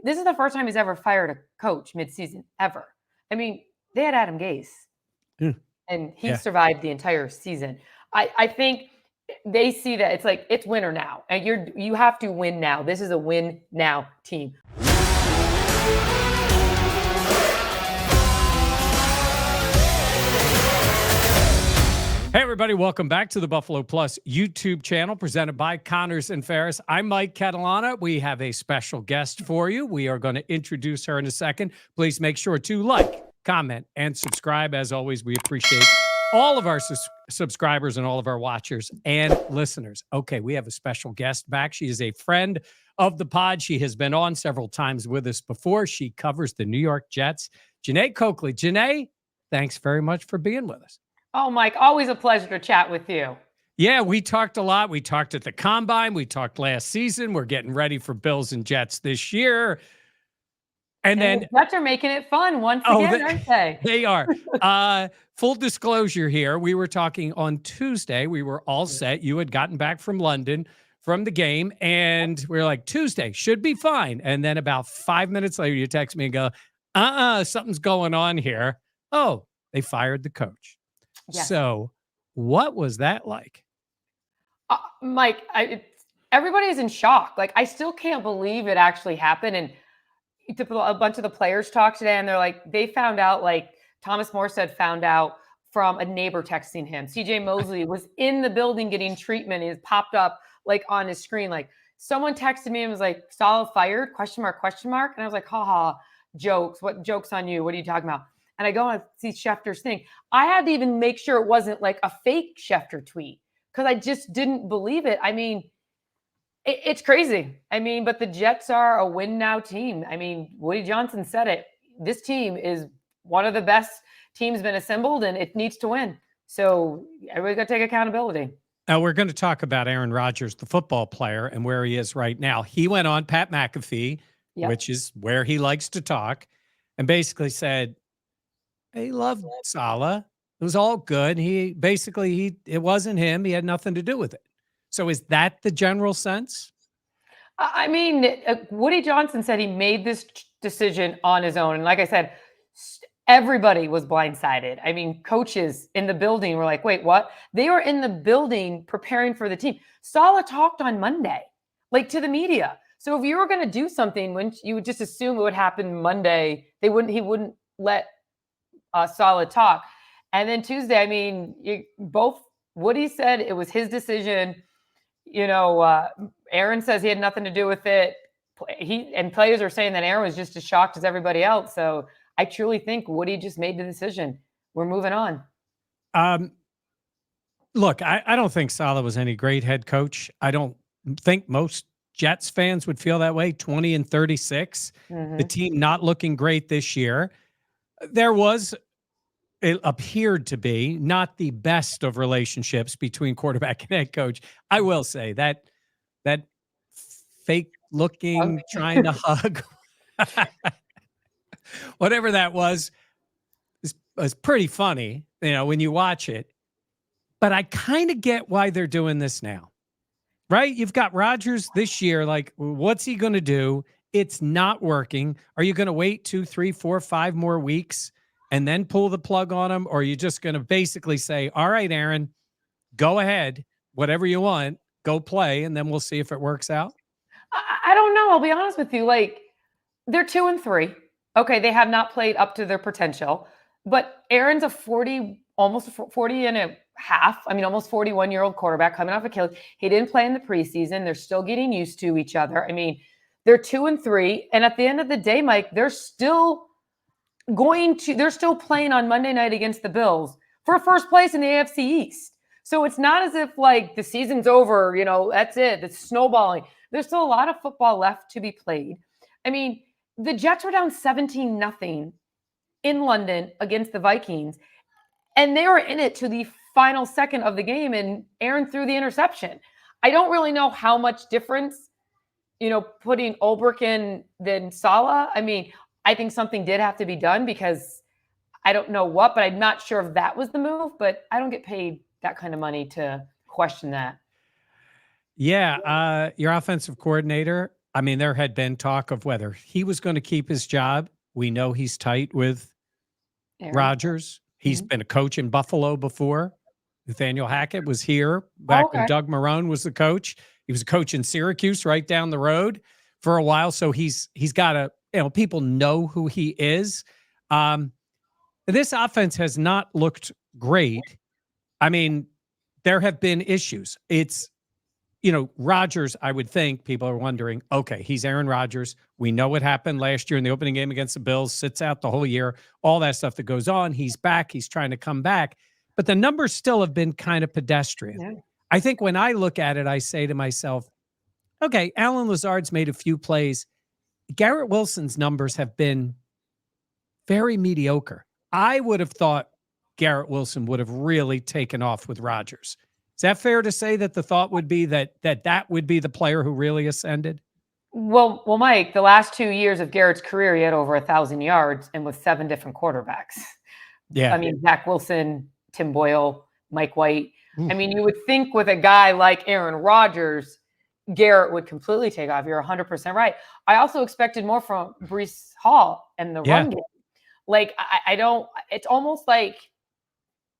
this is the first time he's ever fired a coach midseason ever. I mean, they had Adam Gase, and he survived the entire season. I think they see that it's like it's win or now, and you have to win now. This is a win now team. Hey, everybody. Welcome back to the Buffalo Plus YouTube channel presented by Connors and Ferris. I'm Mike Catalana. We have a special guest for you. We are going to introduce her in a second. Please make sure to like, comment, and subscribe. As always, we appreciate all of our subscribers and all of our watchers and listeners. Okay, we have a special guest back. She is a friend of the pod. She has been on several times with us before. She covers the New York Jets. Jeane Coakley. Jeane, thanks very much for being with us. Oh, Mike, always a pleasure to chat with you. Yeah, we talked a lot. We talked at the Combine. We talked last season. We're getting ready for Bills and Jets this year. And then the Jets are making it fun once again, aren't they? They are. Full disclosure here. We were talking on Tuesday. We were all set. You had gotten back from London from the game, and we were like, Tuesday should be fine. And then about 5 minutes later, you text me and go, something's going on here. Oh, they fired the coach. Yes. So what was that like? Mike, everybody's in shock. Like, I still can't believe it actually happened. And a bunch of the players talked today, and they're like, they found out, like Thomas Morstead found out from a neighbor texting him. CJ Mosley was in the building getting treatment. It popped up like on his screen. Like, someone texted me and was like, Saleh fired, ? And I was like, haha, jokes. What joke's on you? What are you talking about? And I go and see Schefter's thing. I had to even make sure it wasn't like a fake Schefter tweet because I just didn't believe it. I mean, it's crazy. I mean, but the Jets are a win now team. I mean, Woody Johnson said it. This team is one of the best teams been assembled, and it needs to win. So everybody's got to take accountability. Now, we're going to talk about Aaron Rodgers, the football player, and where he is right now. He went on Pat McAfee, which is where he likes to talk, and basically said, he loved Saleh. It was all good. It wasn't him. He had nothing to do with it. So is that the general sense? I mean, Woody Johnson said he made this decision on his own. And like I said, everybody was blindsided. I mean, coaches in the building were like, wait, what? They were in the building preparing for the team. Saleh talked on Monday, like to the media. So if you were going to do something, when you would just assume it would happen Monday, he wouldn't let Saleh talk. And then Tuesday, I mean, Woody said it was his decision. You know, Aaron says he had nothing to do with it. And players are saying that Aaron was just as shocked as everybody else. So I truly think Woody just made the decision. We're moving on. Look, I don't think Saleh was any great head coach. I don't think most Jets fans would feel that way. 20-36, the team not looking great this year. It appeared to be not the best of relationships between quarterback and head coach. I will say that fake looking, trying to hug, whatever that was pretty funny, when you watch it. But I kind of get why they're doing this now, right? You've got Rodgers this year. Like, what's he going to do? It's not working. Are you going to wait 2, 3, 4, 5 more weeks and then pull the plug on him? Or are you just going to basically say, all right, Aaron, go ahead, whatever you want, go play, and then we'll see if it works out? I don't know. I'll be honest with you. Like, they're 2-3. Okay, they have not played up to their potential. But Aaron's almost 40 and a half. I mean, almost 41-year-old quarterback coming off Achilles. He didn't play in the preseason. They're still getting used to each other. I mean, they're 2-3. And at the end of the day, Mike, they're still playing on Monday night against the Bills for first place in the AFC East. So it's not as if like the season's over, that's it. It's snowballing. There's still a lot of football left to be played. I mean, the Jets were down 17-0 in London against the Vikings, and they were in it to the final second of the game, and Aaron threw the interception. I don't really know how much difference, putting Ulbrich in than Saleh. I mean, I think something did have to be done because I don't know what, but I'm not sure if that was the move, but I don't get paid that kind of money to question that. Yeah. Your offensive coordinator, I mean, there had been talk of whether he was going to keep his job. We know he's tight with Aaron. Rodgers. He's been a coach in Buffalo before. Nathaniel Hackett was here Oh, back when okay. Doug Marrone was the coach. He was a coach in Syracuse right down the road for a while. So he's got a, people know who he is. This offense has not looked great. I mean, there have been issues. It's, Rodgers, I would think people are wondering, okay, he's Aaron Rodgers. We know what happened last year in the opening game against the Bills, sits out the whole year, all that stuff that goes on. He's back. He's trying to come back. But the numbers still have been kind of pedestrian. Yeah. I think when I look at it, I say to myself, okay, Allen Lazard's made a few plays. Garrett Wilson's numbers have been very mediocre. I would have thought Garrett Wilson would have really taken off with Rodgers. Is that fair to say that the thought would be that would be the player who really ascended? Well, Mike, the last 2 years of Garrett's career, he had over 1,000 yards and with 7 different quarterbacks. Yeah. I mean, Zach Wilson, Tim Boyle, Mike White. I mean, you would think with a guy like Aaron Rodgers, Garrett would completely take off. You're 100% right. I also expected more from Breece Hall and the run game. Like, I don't, it's almost like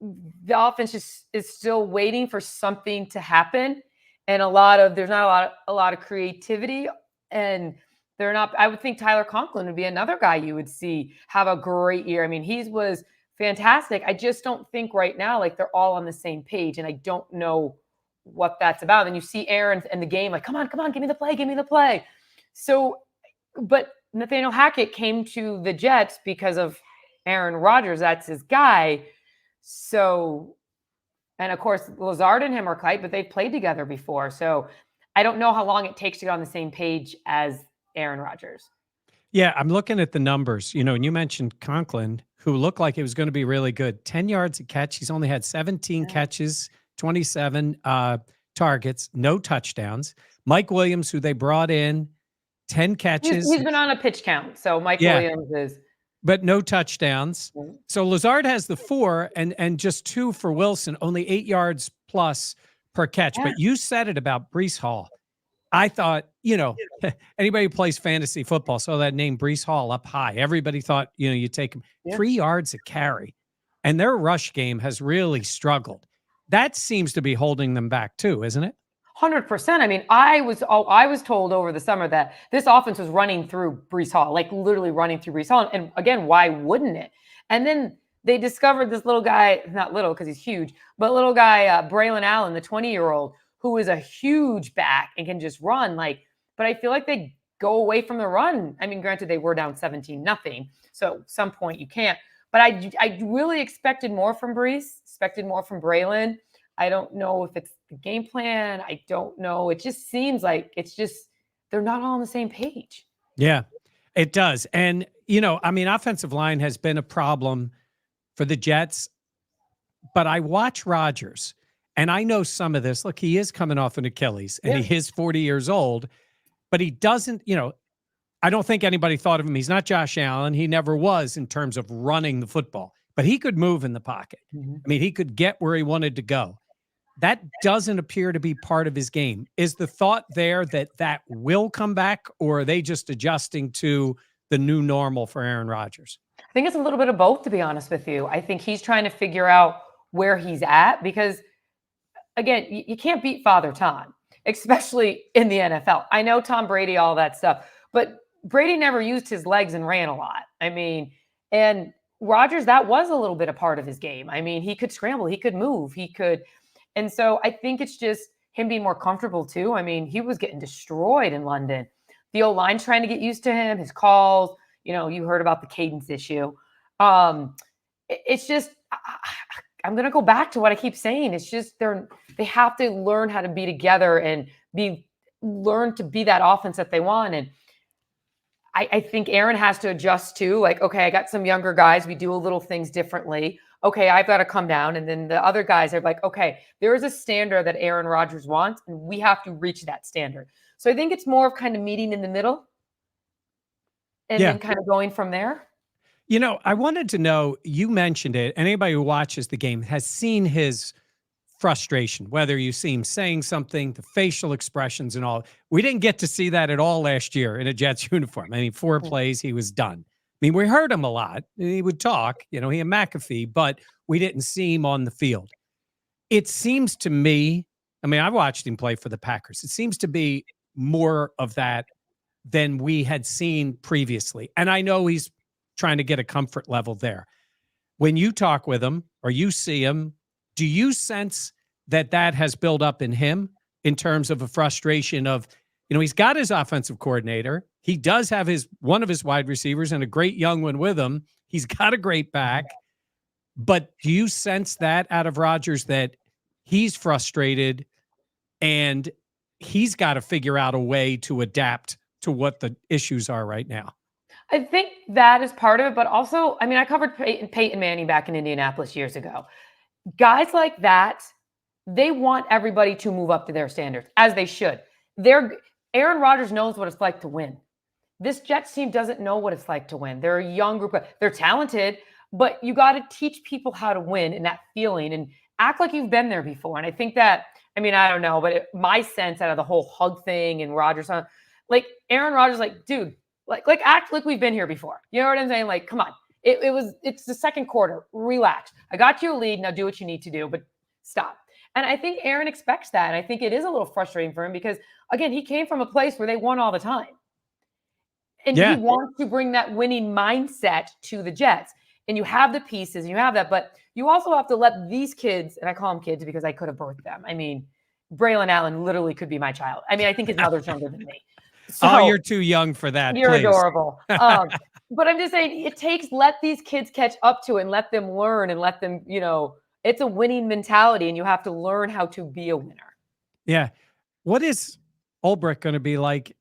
the offense just is still waiting for something to happen. And there's not a lot of creativity, and they're not, I would think Tyler Conklin would be another guy you would see have a great year. I mean, he was fantastic. I just don't think right now, like, they're all on the same page, and I don't know what that's about. And you see Aaron in the game, like, come on, give me the play. So, but Nathaniel Hackett came to the Jets because of Aaron Rodgers. That's his guy. So, and of course, Lazard and him are tight, but they've played together before. So I don't know how long it takes to get on the same page as Aaron Rodgers. Yeah, I'm looking at the numbers, and you mentioned Conklin, who looked like it was going to be really good. 10 yards a catch. He's only had 17 catches, 27 targets, no touchdowns. Mike Williams, who they brought in, 10 catches. He's been on a pitch count. So Mike Williams is. But no touchdowns. So Lazard has the 4 and just 2 for Wilson, only 8 yards plus per catch. Yeah. But you said it about Breece Hall. I thought, anybody who plays fantasy football saw that name Breece Hall up high. Everybody thought, you take him 3 yards a carry. And their rush game has really struggled. That seems to be holding them back too, isn't it? 100%. I mean, I was told over the summer that this offense was running through Breece Hall, like literally running through Breece Hall. And again, why wouldn't it? And then they discovered this little guy, not little because he's huge, but little guy, Braylon Allen, the 20-year-old, who is a huge back and can just run. But I feel like they go away from the run. I mean, granted, they were down 17-0. So at some point you can't. But I really expected more from Breece, expected more from Braylon. I don't know if it's the game plan. I don't know. It just seems like they're not all on the same page. Yeah, it does. And, offensive line has been a problem for the Jets. But I watch Rodgers, and I know some of this. Look, he is coming off an Achilles, and he is 40 years old. But he doesn't, I don't think anybody thought of him. He's not Josh Allen. He never was in terms of running the football. But he could move in the pocket. Mm-hmm. I mean, he could get where he wanted to go. That doesn't appear to be part of his game. Is the thought there that will come back, or are they just adjusting to the new normal for Aaron Rodgers? I think it's a little bit of both, to be honest with you. I think he's trying to figure out where he's at because, again, you can't beat Father Time, especially in the NFL. I know Tom Brady, all that stuff, but Brady never used his legs and ran a lot. I mean, and Rodgers, that was a little bit a part of his game. I mean, he could scramble, he could move, he could. And so I think it's just him being more comfortable too. I mean, he was getting destroyed in London. The O-line's trying to get used to him, his calls. You heard about the cadence issue. It's just, I'm going to go back to what I keep saying. It's just they have to learn how to be together and learn to be that offense that they want. And I think Aaron has to adjust too. Like, okay, I got some younger guys. We do a little things differently. Okay, I've got to come down. And then the other guys are like, okay, there is a standard that Aaron Rodgers wants, and we have to reach that standard. So I think it's more of kind of meeting in the middle and then kind of going from there. I wanted to know, you mentioned it. Anybody who watches the game has seen his frustration, whether you see him saying something, the facial expressions and all. We didn't get to see that at all last year in a Jets uniform. I mean, 4 plays, he was done. I mean, we heard him a lot. He would talk, he and McAfee, but we didn't see him on the field. It seems to me, I mean, I watched him play for the Packers. It seems to be more of that than we had seen previously. And I know he's trying to get a comfort level there. When you talk with him or you see him, do you sense that has built up in him in terms of a frustration of, he's got his offensive coordinator. He does have one of his wide receivers and a great young one with him. He's got a great back. But do you sense that out of Rodgers, that he's frustrated and he's got to figure out a way to adapt to what the issues are right now? I think that is part of it, but also, I mean, I covered Peyton Manning back in Indianapolis years ago. Guys like that, they want everybody to move up to their standards, as they should. Aaron Rodgers knows what it's like to win. This Jets team doesn't know what it's like to win. They're a young group. They're talented, but you got to teach people how to win and that feeling and act like you've been there before. And I think that, I mean, I don't know, but my sense out of the whole hug thing and Rodgers, like Aaron Rodgers, like, dude, like act like we've been here before. You know what I'm saying? Like, come on. It's the second quarter. Relax. I got you a lead. Now do what you need to do, but stop. And I think Aaron expects that. And I think it is a little frustrating for him because, again, he came from a place where they won all the time. And he wants to bring that winning mindset to the Jets. And you have the pieces and you have that, but you also have to let these kids, and I call them kids because I could have birthed them. I mean, Braylon Allen literally could be my child. I mean, I think his mother's younger than me. So, you're too young for that. You're please. Adorable. But I'm just saying let these kids catch up to it and let them learn and let them, it's a winning mentality and you have to learn how to be a winner. Yeah. What is Ulbrich going to be like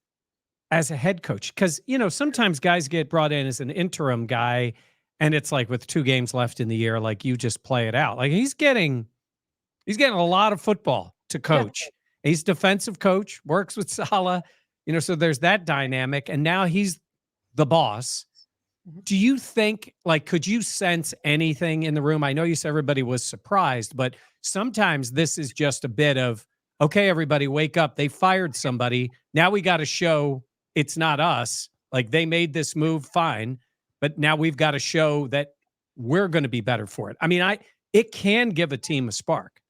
as a head coach? Because, sometimes guys get brought in as an interim guy and it's like with 2 games left in the year, like you just play it out. Like he's getting a lot of football to coach. Yeah. He's defensive coach, works with Saleh, so there's that dynamic. And now he's the boss. Do you think, could you sense anything in the room? I know you said everybody was surprised, but sometimes this is just a bit of, okay, everybody wake up. They fired somebody. Now we got to show it's not us. Like they made this move, fine. But now we've got to show that we're going to be better for it. I mean, it can give a team a spark.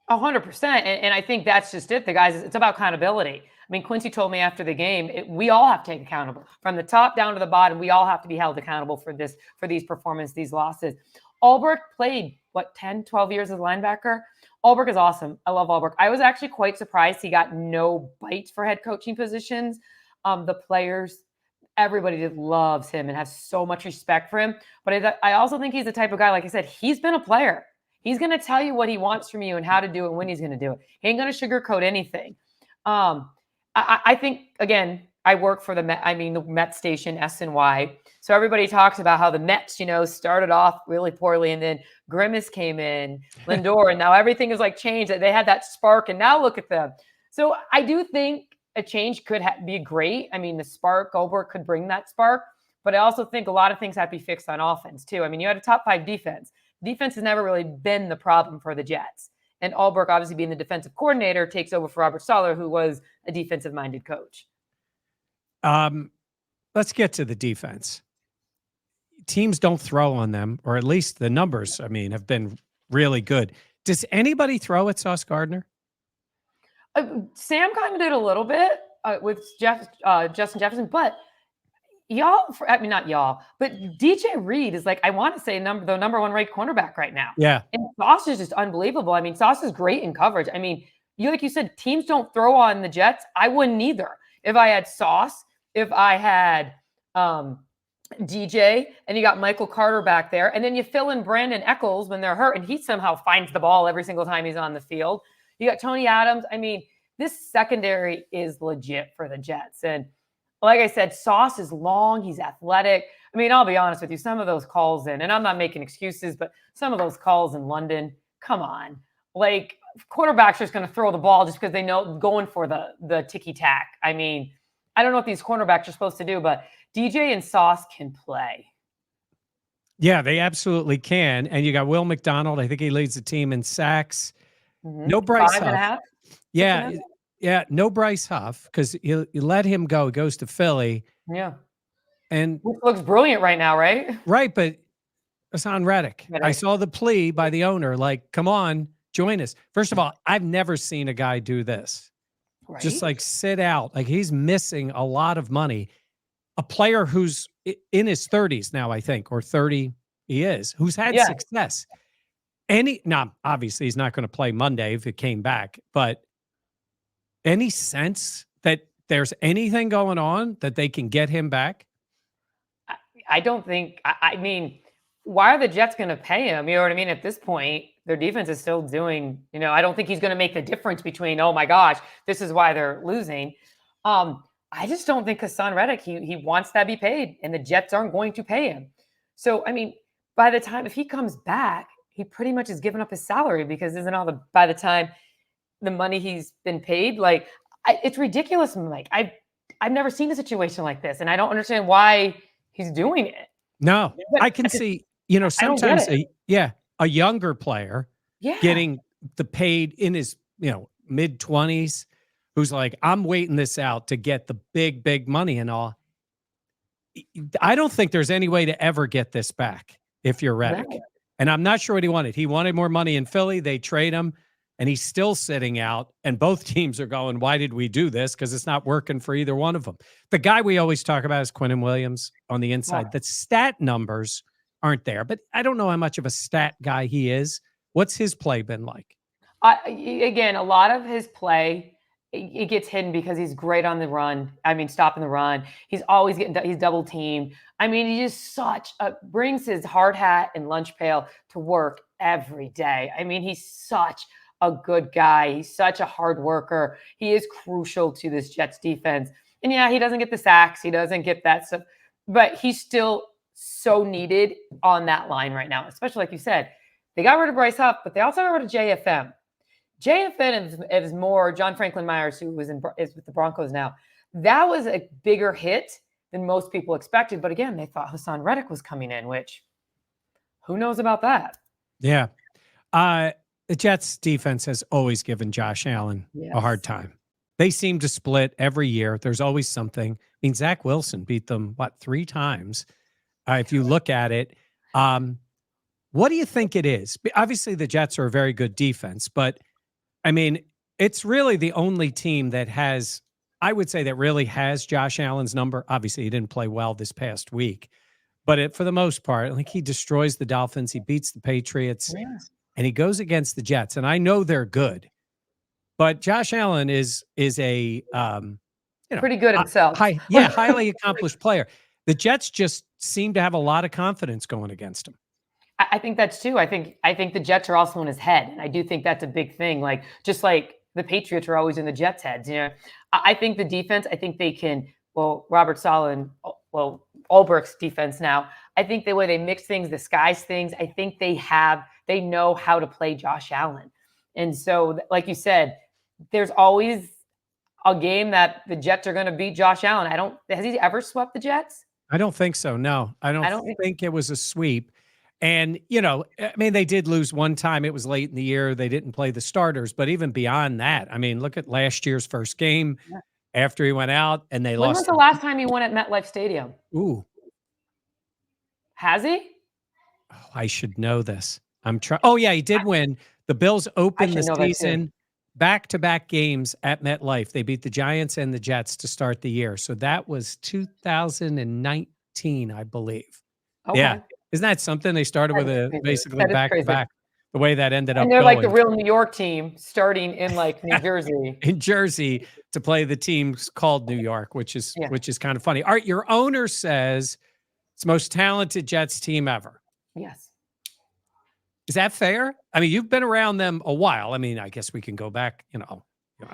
100%. And I think that's just it. The guys, it's about accountability. I mean, Quincy told me after the game, we all have to take accountable from the top down to the bottom. We all have to be held accountable for these performances, these losses. Ulbrich played 10, 12 years as a linebacker. Ulbrich is awesome. I love Ulbrich. I was actually quite surprised he got no bite for head coaching positions. The players, everybody just loves him and has so much respect for him. But I also think he's the type of guy, like I said, he's been a player. He's going to tell you what he wants from you and how to do it and when he's going to do it. He ain't going to sugarcoat anything. I think, again, I work for the Met station, SNY. So everybody talks about how the Mets, started off really poorly and then Grimace came in, Lindor, and now everything is changed. They had that spark and now look at them. So I do think a change could be great. I mean, the spark, Ulbrich could bring that spark, but I also think a lot of things have to be fixed on offense too. I mean, you had a top 5 defense. Defense has never really been the problem for the Jets. And Ulbrich, obviously being the defensive coordinator, takes over for Robert Saleh, who was a defensive-minded coach. Let's get to the defense. Teams don't throw on them, or at least the numbers, have been really good. Does anybody throw at Sauce Gardner? Sam kind of did a little bit with Justin Jefferson, but not y'all, but DJ Reed is I want to say the number 1 ranked cornerback right now. Yeah. And Sauce is just unbelievable. I mean, Sauce is great in coverage. I mean, like you said, teams don't throw on the Jets. I wouldn't either. If I had Sauce, if I had DJ, and you got Michael Carter back there, and then you fill in Brandon Echols when they're hurt, and he somehow finds the ball every single time he's on the field. You got Tony Adams. I mean, this secondary is legit for the Jets. And like I said, Sauce is long. He's athletic. I mean, I'll be honest with you. Some of those calls and I'm not making excuses, but some of those calls in London, come on. Quarterbacks are just going to throw the ball just because they know going for the ticky-tack. I mean, I don't know what these cornerbacks are supposed to do, but DJ and Sauce can play. Yeah, they absolutely can. And you got Will McDonald. I think he leads the team in sacks. No Bryce Huff. 5.5. Yeah. Yeah. No Bryce Huff because you let him go. He goes to Philly. Yeah. And Which looks brilliant right now, right? right. But Hassan Redick. I saw the plea by the owner, like, come on, join us. First of all, I've never seen a guy do this. Right? Just like sit out. Like he's missing a lot of money. A player who's in his 30s now, I think, or 30 he is, who's had success. Now, obviously he's not going to play Monday if it came back, but any sense that there's anything going on that they can get him back? I don't think, I mean, why are the Jets going to pay him? You know what I mean? At this point, their defense is still doing, I don't think he's going to make the difference between, oh my gosh, this is why they're losing. I just don't think Hassan Redick, he wants to be paid, and the Jets aren't going to pay him. So, I mean, by the time, if he comes back, he pretty much has given up his salary because by the time the money he's been paid, like, it's ridiculous. Like, I've never seen a situation like this, and I don't understand why he's doing it. No, I can see, sometimes a younger player getting the paid in his, mid-20s, who's like, I'm waiting this out to get the big, big money and all. I don't think there's any way to ever get this back if you're Redick. No. And I'm not sure what he wanted. He wanted more money in Philly. They trade him, and he's still sitting out. And both teams are going, why did we do this? Because it's not working for either one of them. The guy we always talk about is Quinnen Williams on the inside. Yeah. The stat numbers aren't there, but I don't know how much of a stat guy he is. What's his play been like? Again, a lot of his play, it gets hidden because he's great on the run. I mean, stopping the run. He's always he's double teamed. I mean, he just brings his hard hat and lunch pail to work every day. I mean, he's such a good guy. He's such a hard worker. He is crucial to this Jets defense. And yeah, he doesn't get the sacks. He doesn't get that stuff, but he's still so needed on that line right now, especially like you said, they got rid of Bryce Huff, but they also got rid of JFM. JFN is more John Franklin Myers, who is with the Broncos now. That was a bigger hit than most people expected. But again, they thought Hassan Redick was coming in, which who knows about that? Yeah. The Jets defense has always given Josh Allen a hard time. They seem to split every year. There's always something. I mean, Zach Wilson beat them, 3 times? If you look at it, what do you think it is? Obviously, the Jets are a very good defense, but I mean, it's really the only team that has, I would say, that really has Josh Allen's number. Obviously, he didn't play well this past week, but for the most part, like he destroys the Dolphins, he beats the Patriots, and he goes against the Jets. And I know they're good, but Josh Allen is a pretty good himself. Highly accomplished player. The Jets just seem to have a lot of confidence going against him. I think that's too. I think the Jets are also in his head. And I do think that's a big thing. Like, just like the Patriots are always in the Jets' heads. I think the defense, I think they can, Robert Saleh and, Ulbrich's defense now, I think the way they mix things, disguise things, I think they know how to play Josh Allen. And so, like you said, there's always a game that the Jets are going to beat Josh Allen. Has he ever swept the Jets? I don't think so. No, I don't think it was a sweep. And, I mean, they did lose one time. It was late in the year. They didn't play the starters. But even beyond that, I mean, look at last year's first game after he went out and they lost. When was the last time he won at MetLife Stadium? Ooh. Has he? Oh, I should know this. I'm trying. Oh, yeah, he did win. The Bills opened the season back-to-back games at MetLife. They beat the Giants and the Jets to start the year. So that was 2019, I believe. Okay. Yeah. Isn't that something? They started with basically back-to-back, the way that ended up. And they're like the real New York team starting in like New Jersey. In Jersey to play the teams called New York, which is kind of funny. All right, your owner says it's the most talented Jets team ever. Yes. Is that fair? I mean, you've been around them a while. I mean, I guess we can go back,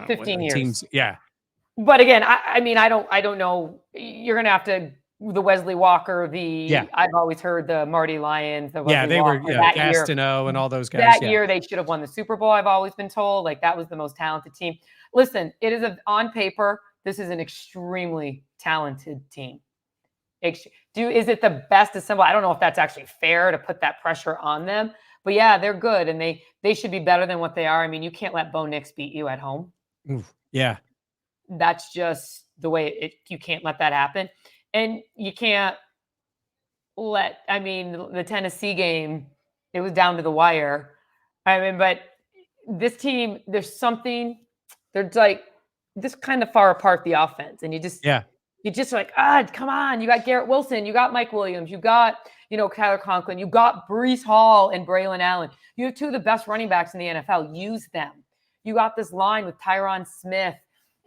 15 years. Teams, yeah. But again, I mean, I don't know. You're going to have to. The Wesley Walker, I've always heard the Marty Lyons, the Wesley Walker, were Gastineau and all those guys. That year they should have won the Super Bowl. I've always been told like that was the most talented team. Listen, it is on paper. This is an extremely talented team. Is it the best assembled? I don't know if that's actually fair to put that pressure on them, But yeah, they're good, and they should be better than what they are. I mean, you can't let Bo Nix beat you at home. Oof, yeah. That's just the way you can't let that happen. And you can't I mean, the Tennessee game, it was down to the wire. I mean, but this team, there's something, they're like just kind of far apart the offense. And you just like, come on. You got Garrett Wilson, you got Mike Williams, you got, Tyler Conklin, you got Breece Hall and Braylon Allen. You have two of the best running backs in the NFL. Use them. You got this line with Tyron Smith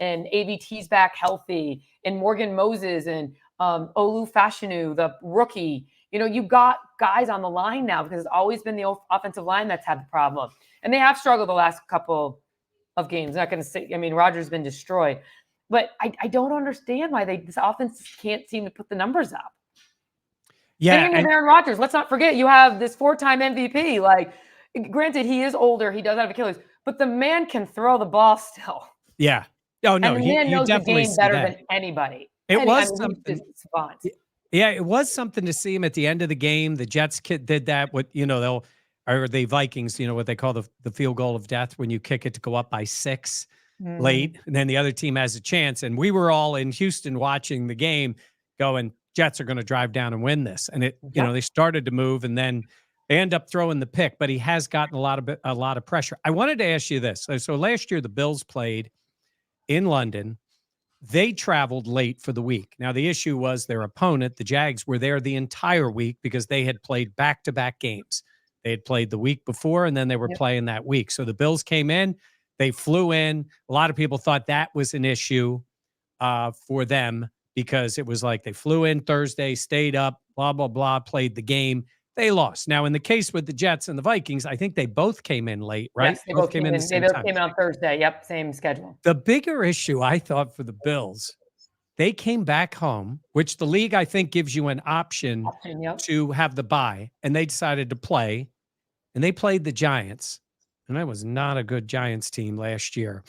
and AVT's back healthy, and Morgan Moses and Olu Fashanu, the rookie. You got guys on the line now because it's always been the offensive line that's had the problem. And they have struggled the last couple of games. I'm not going to say, Rodgers has been destroyed. But I don't understand why this offense can't seem to put the numbers up. Yeah. And Aaron Rodgers, let's not forget, you have this 4-time MVP. Like, granted, he is older. He does have Achilles. But the man can throw the ball still. Yeah. Oh, no. And the man knows the game better than anybody. It was something. Yeah, it was something to see him at the end of the game. The Jets did that with, or the Vikings, what they call the field goal of death, when you kick it to go up by 6 late, and then the other team has a chance. And we were all in Houston watching the game going, Jets are going to drive down and win this. And they started to move, and then they end up throwing the pick, but he has gotten a lot of pressure. I wanted to ask you this. So last year, the Bills played in London. They traveled late for the week. Now, the issue was their opponent, the Jags, were there the entire week because they had played back-to-back games. They had played the week before, and then they were playing that week. So the Bills came in. They flew in. A lot of people thought that was an issue for them because it was like they flew in Thursday, stayed up, blah, blah, blah, played the game. They lost. Now, in the case with the Jets and the Vikings, I think they both came in late, right? Yes, they both came in the same time. They both came in on Thursday. Yep, same schedule. The bigger issue, I thought, for the Bills, they came back home, which the league, I think, gives you an option to have the bye, and they decided to play, and they played the Giants, and that was not a good Giants team last year,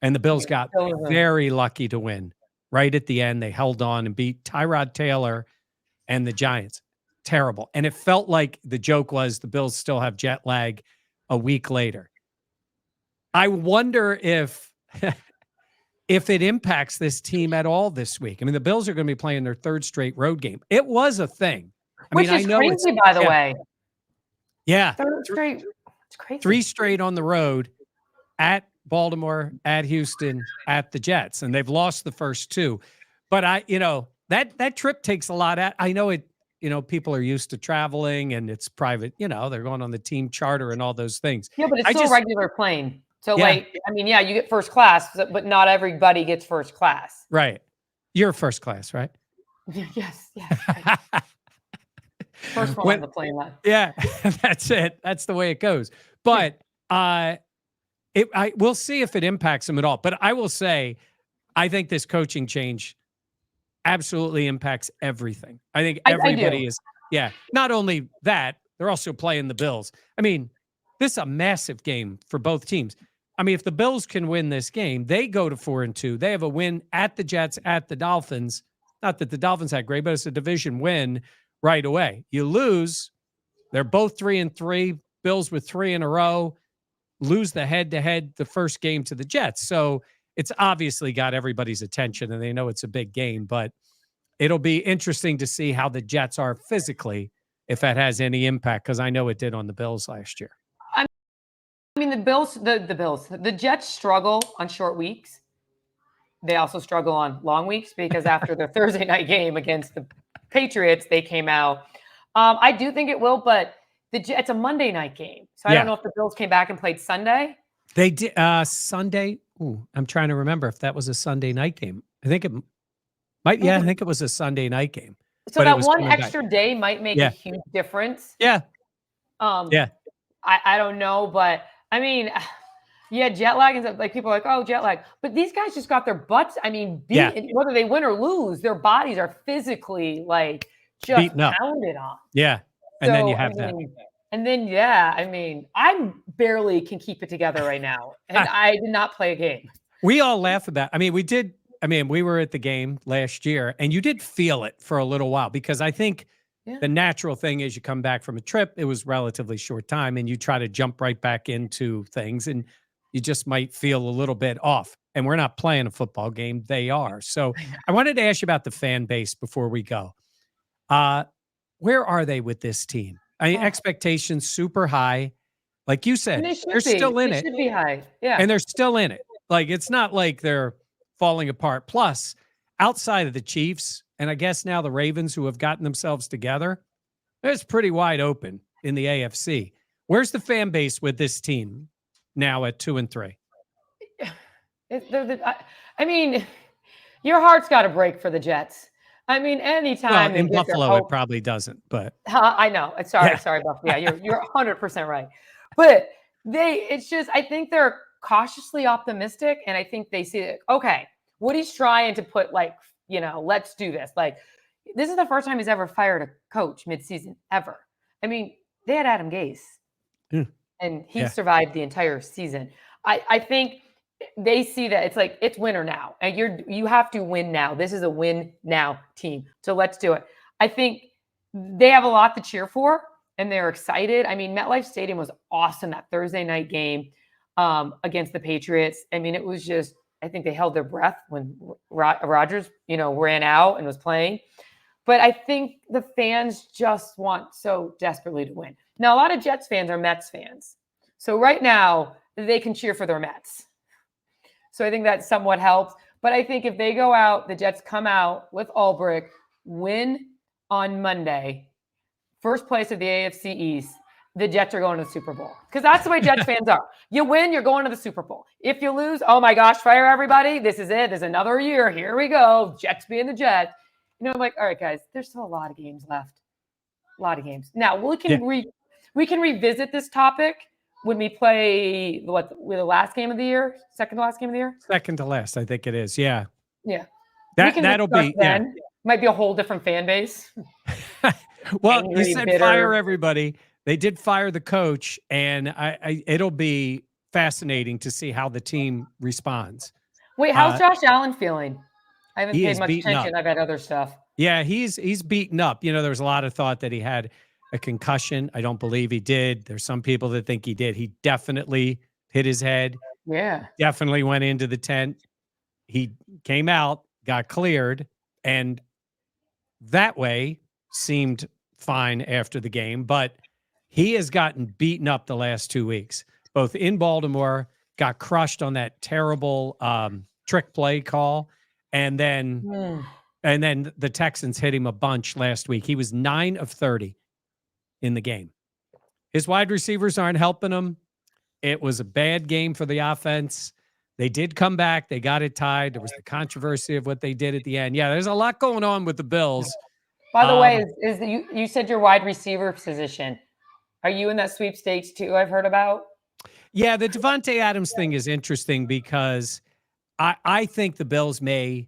and the Bills got very lucky to win. Right at the end, they held on and beat Tyrod Taylor and the Giants. Terrible. And it felt like the joke was the Bills still have jet lag a week later. I wonder if it impacts this team at all this week. I mean, the Bills are going to be playing their 3rd straight road game. It was a thing. Which is crazy, by the way. Yeah. 3rd straight. It's crazy. 3 straight on the road at Baltimore, at Houston, at the Jets. And they've lost the first 2. But that trip takes a lot. I know it. People are used to traveling and it's private, they're going on the team charter and all those things. Yeah, but it's still a regular plane. So you get first class, but not everybody gets first class. Right. You're first class, right? Yes. First one on the plane line. Yeah, that's it. That's the way it goes. But we'll see if it impacts them at all. But I will say, I think this coaching change absolutely impacts everything. I think everybody is, not only that, they're also playing the Bills. I mean, this is a massive game for both teams. I mean, if the Bills can win this game, they go to 4-2. They have a win at the Jets, at the Dolphins. Not that the Dolphins had great, but it's a division win right away. You lose, they're both 3-3. Bills with 3 in a row, lose the head-to-head the first game to the Jets. So it's obviously got everybody's attention, and they know it's a big game, but it'll be interesting to see how the Jets are physically, if that has any impact, because I know it did on the Bills last year. I mean, the Jets struggle on short weeks. They also struggle on long weeks because after their Thursday night game against the Patriots, they came out. I do think it will, but it's a Monday night game. So I don't know if the Bills came back and played Sunday. They did Sunday. Ooh, I'm trying to remember if that was a Sunday night game. I think it might. Yeah, I think it was a Sunday night game. So that one extra day might make a huge difference. Yeah. I don't know, but I mean, jet lag and like people are like, oh, jet lag. But these guys just got their butts. I mean, whether they win or lose, their bodies are physically like just pounded on. Yeah. And then you have that. And then, I mean, I barely can keep it together right now. And I did not play a game. We all laugh about, we were at the game last year and you did feel it for a little while because I think Yeah. The natural thing is you come back from a trip. It was relatively short time, and you try to jump right back into things, and you just might feel a little bit off. And we're not playing a football game. They are. So I wanted to ask you about the fan base before we go. Where are they with this team? I mean, Oh, expectations super high. Like you and said, they they're should be. still in They it, should be high. Yeah. and they're still in it. Like, it's not like they're falling apart. Plus, outside of the Chiefs, and I guess now the Ravens, who have gotten themselves together, it's pretty wide open in the AFC. Where's the fan base with this team now at 2-3? I mean, your heart's got to break for the Jets. I mean, Well, anytime they in get their Buffalo, it hope. probably doesn't, but I know. Sorry, Buff. Yeah, you're 100% right. But it's just, I think they're cautiously optimistic, and I think they see it. Okay, Woody's trying to put let's do this. Like, this is the first time he's ever fired a coach midseason ever. I mean, they had Adam Gase, and he survived the entire season. I think they see that it's win or now, and you have to win now. This is a win now team, so let's do it. I think they have a lot to cheer for, and they're excited. I mean, MetLife Stadium was awesome that Thursday night game against the Patriots. I mean, it was just, I think they held their breath when Rodgers, ran out and was playing. But I think the fans just want so desperately to win. Now, a lot of Jets fans are Mets fans. So right now, they can cheer for their Mets. So I think that somewhat helps. But I think if they go out, the Jets come out with Ulbrich, win on Monday, first place of the AFC East, the Jets are going to the Super Bowl. Because that's the way Jets fans are. You win, you're going to the Super Bowl. If you lose, oh my gosh, fire everybody. This is it. There's another year. Here we go. Jets being the Jets. I'm like, all right, guys, there's still a lot of games left. A lot of games. Now, we can revisit this topic when we play the last game of the year, second to last game of the year? Second to last, I think it is. Yeah. Yeah. That'll be then. Might be a whole different fan base. Well, Angry, you said bitter. fire everybody. They did fire the coach, and it'll be fascinating to see how the team responds. Wait, how's Josh Allen feeling? I haven't He paid is much beaten attention. up. I've had other stuff. Yeah, he's beaten up. There was a lot of thought that he had a concussion. I don't believe he did. There's some people that think he did. He definitely hit his head. Yeah. Definitely went into the tent. He came out, got cleared, and that way seemed fine after the game. But he has gotten beaten up the last 2 weeks, both in Baltimore, got crushed on that terrible trick play call, and then the Texans hit him a bunch last week. He was 9 of 30 in the game. His wide receivers aren't helping him. It was a bad game for the offense. They did come back. They got it tied. There was the controversy of what they did at the end. Yeah, there's a lot going on with the Bills. By the way, you said your wide receiver position. Are you in that sweepstakes too? I've heard about. Yeah, the Devontae Adams thing is interesting because I think the Bills may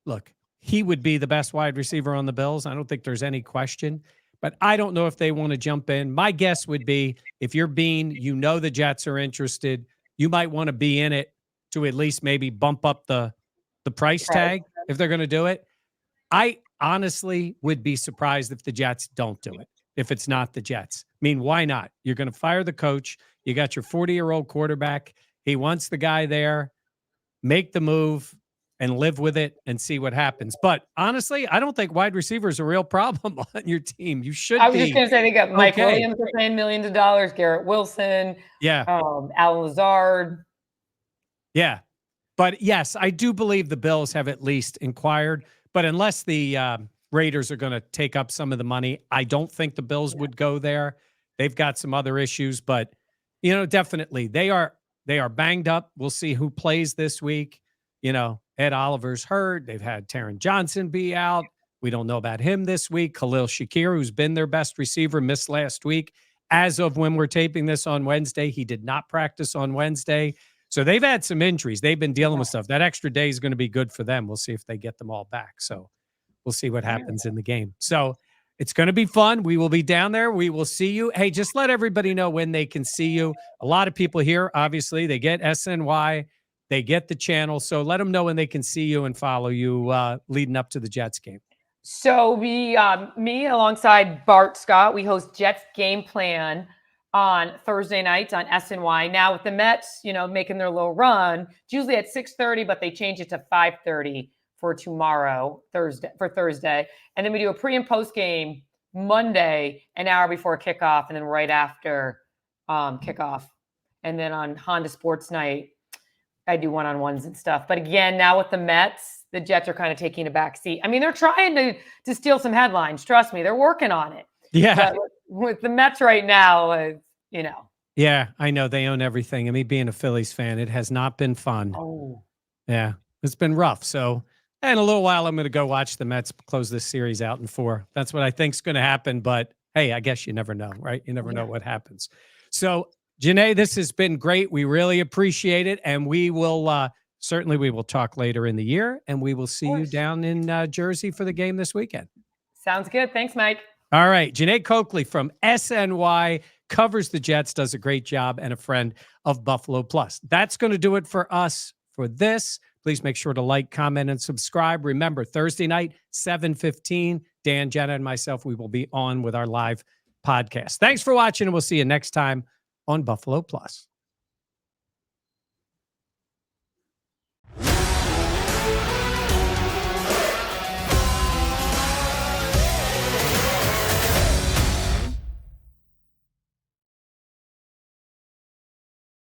look. He would be the best wide receiver on the Bills. I don't think there's any question. But I don't know if they want to jump in. My guess would be if you're Bean, the Jets are interested. You might want to be in it to at least maybe bump up the price tag if they're going to do it. I honestly would be surprised if the Jets don't do it, if it's not the Jets. I mean, why not? You're going to fire the coach. You got your 40-year-old quarterback. He wants the guy there. Make the move and live with it and see what happens. But honestly, I don't think wide receiver is a real problem on your team. You should be. I was just going to say they got Mike Williams for paying millions of dollars, Garrett Wilson, Alan Lazard. Yeah. But yes, I do believe the Bills have at least inquired. But unless the Raiders are going to take up some of the money, I don't think the Bills would go there. They've got some other issues, but definitely they are banged up. We'll see who plays this week. Ed Oliver's hurt. They've had Taron Johnson be out. We don't know about him this week. Khalil Shakir, who's been their best receiver, missed last week. As of when we're taping this on Wednesday, he did not practice on Wednesday. So they've had some injuries. They've been dealing with stuff. That extra day is going to be good for them. We'll see if they get them all back. So we'll see what happens in the game. So it's going to be fun. We will be down there. We will see you. Hey, just let everybody know when they can see you. A lot of people here, obviously, they get SNY. They get the channel. So let them know when they can see you and follow you leading up to the Jets game. So me alongside Bart Scott, we host Jets Game Plan on Thursday nights on SNY. Now with the Mets, making their little run, it's usually at 6:30, but they change it to 5:30 for tomorrow, Thursday. And then we do a pre and post game Monday, an hour before kickoff, and then right after kickoff. And then on Honda Sports Night, I do one-on-ones and stuff. But again, now with the Mets, the Jets are kind of taking a back seat. I mean, they're trying to steal some headlines. Trust me, they're working on it. Yeah. But with the Mets right now, Yeah, I know they own everything. I mean, being a Phillies fan, it has not been fun. Oh. Yeah, it's been rough. So in a little while, I'm going to go watch the Mets close this series out in 4. That's what I think is going to happen. But hey, I guess you never know, right? You never know what happens. So Jeane, this has been great. We really appreciate it. And we will certainly we will talk later in the year, and we will see you down in Jersey for the game this weekend. Sounds good. Thanks, Mike. All right. Jeane Coakley from SNY covers the Jets, does a great job, and a friend of Buffalo Plus. That's going to do it for us for this. Please make sure to like, comment, and subscribe. Remember, Thursday night, 7:15, Dan, Jenna, and myself, we will be on with our live podcast. Thanks for watching, and we'll see you next time on Buffalo Plus.